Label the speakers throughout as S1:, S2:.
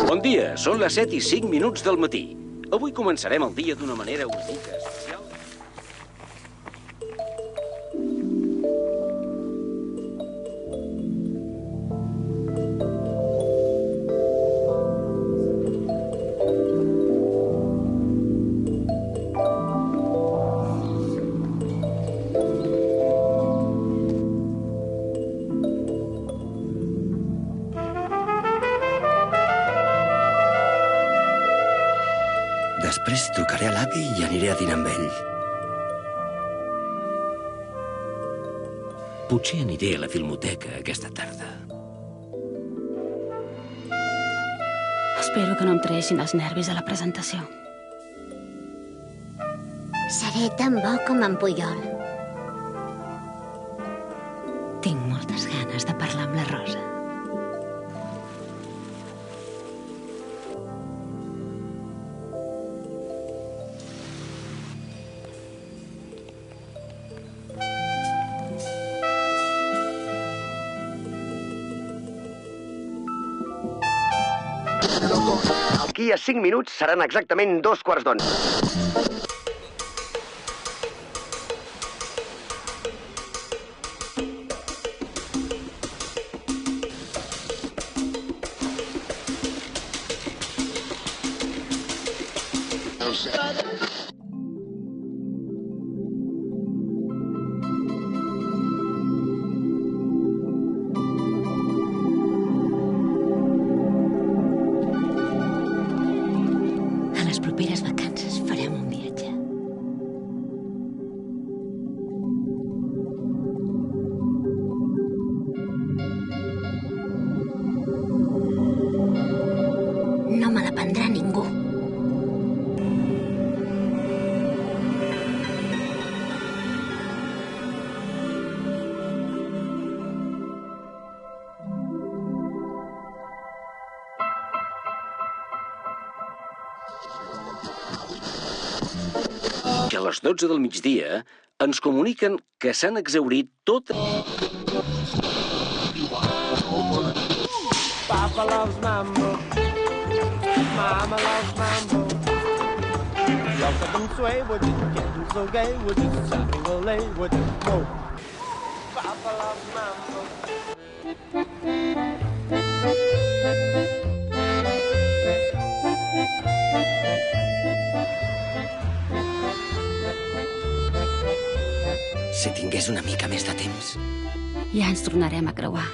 S1: Bon dia, són les 7:05 del matí. Avui començarem el dia d'una manera una mica especial.
S2: Després trucaré a l'avi i aniré a dinar amb ell.
S1: Potser aniré a la filmoteca aquesta tarda.
S3: Espero que no em traeixin els nervis a la presentació.
S4: Seré tan bo com en Puyol.
S3: Tinc moltes ganes de parlar amb la Rosa.
S2: Aquí a 5 minuts seran exactament 2:15.
S3: Les properes vacances farem un viatge.
S4: No me la prendrà ningú.
S1: Que a les 12 del migdia ens comuniquen que s'han exhaurit tot...
S5: Papa loves mambo. Mama loves mambo. Y'all up and sway with it, getting so gay with it, shopping all lay with it. Whoa. Papa loves mambo.
S2: Si tingués una mica més de temps.
S3: Ja ens tornarem a creuar.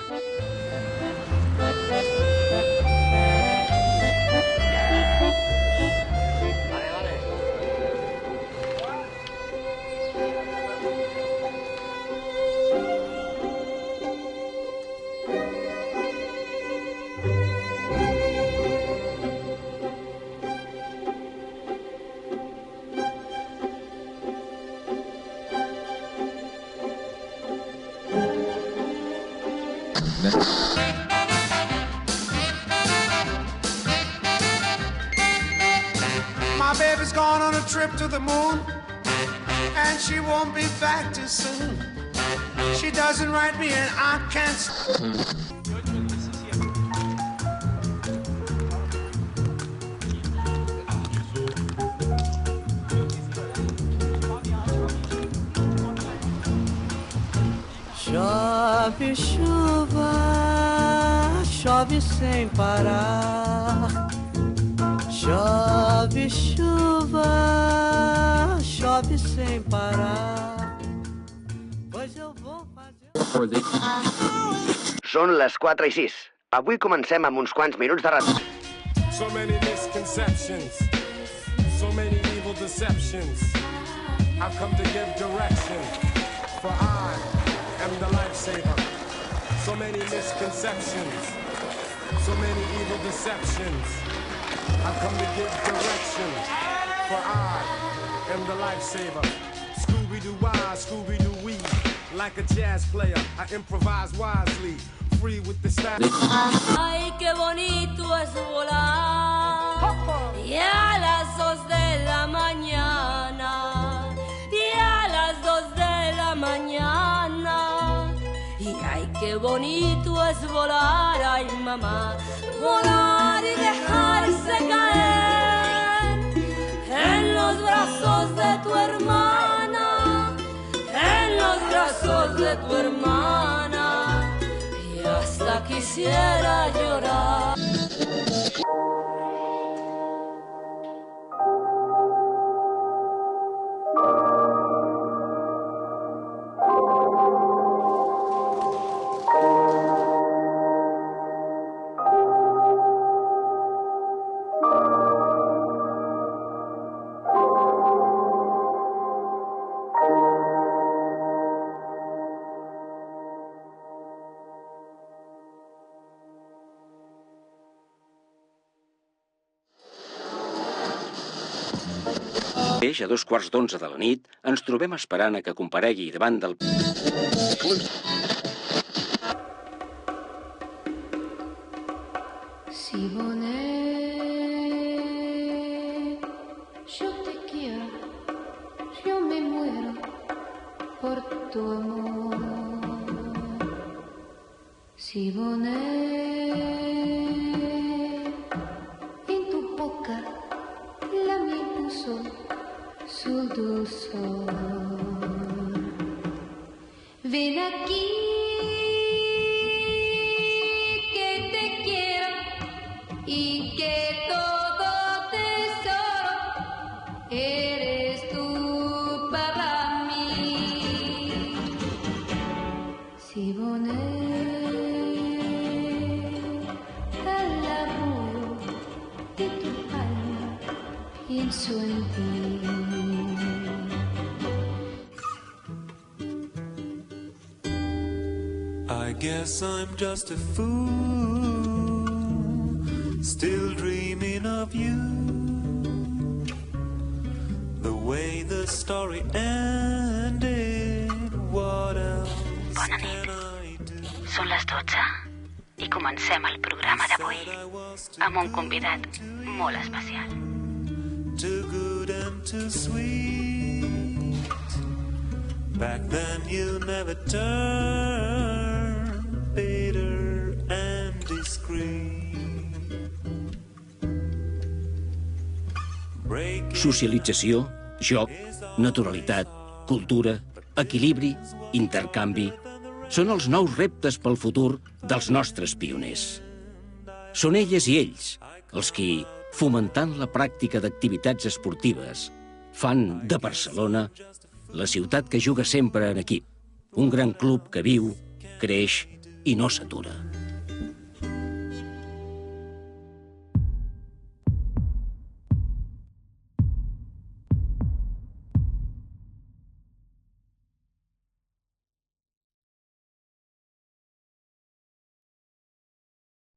S5: My baby's gone on a trip to the moon, and she won't be back too soon. She doesn't write me and I can't... Chove chuva, chove sem parar. Chove chuva, chove sem parar. Pois eu vou fazer...
S2: Són les 4:06. Avui comencem amb uns quants minuts de rat.
S5: So many misconceptions, so many evil deceptions. I've come to give direction, for I am the lifesaver. So many misconceptions, so many evil deceptions. I've come to give direction, for I am the lifesaver. Scooby-Doo-wah, Scooby-Doo-wee. Like a jazz player, I improvise wisely, free with the style.
S6: Ay, qué bonito es volar. Y a las 2 de la mañana. Y a las 2 de la mañana. Y ay, qué bonito es volar, ay mamá, volar y dejarse caer en los brazos de tu hermana, en los brazos de tu hermana, y hasta quisiera llorar.
S1: A 2:15 de la nit, ens trobem esperant a que comparegui davant del...
S7: Siboney, yo te quiero, yo me muero por tu amor. Siboney, en tu boca la miel puso su dulzor. Ven aquí, que te quiero y que todo tesoro eres tú para mí. Siboney, al laburo de tu alma pienso en ti.
S8: I guess I'm just a fool, still dreaming of you. The way the story ended, what else can I do?
S3: Són les 12 i comencem el programa d'avui amb un convidat molt especial.
S8: Too good and too sweet. Back then you never turned bitter and discreet.
S1: Socialització, joc, naturalitat, cultura, equilibri, intercanvi... Són els nous reptes pel futur dels nostres pioners. Són elles i ells els qui, fomentant la pràctica d'activitats esportives, fan de Barcelona la ciutat que juga sempre en equip, un gran club que viu, creix i no s'atura.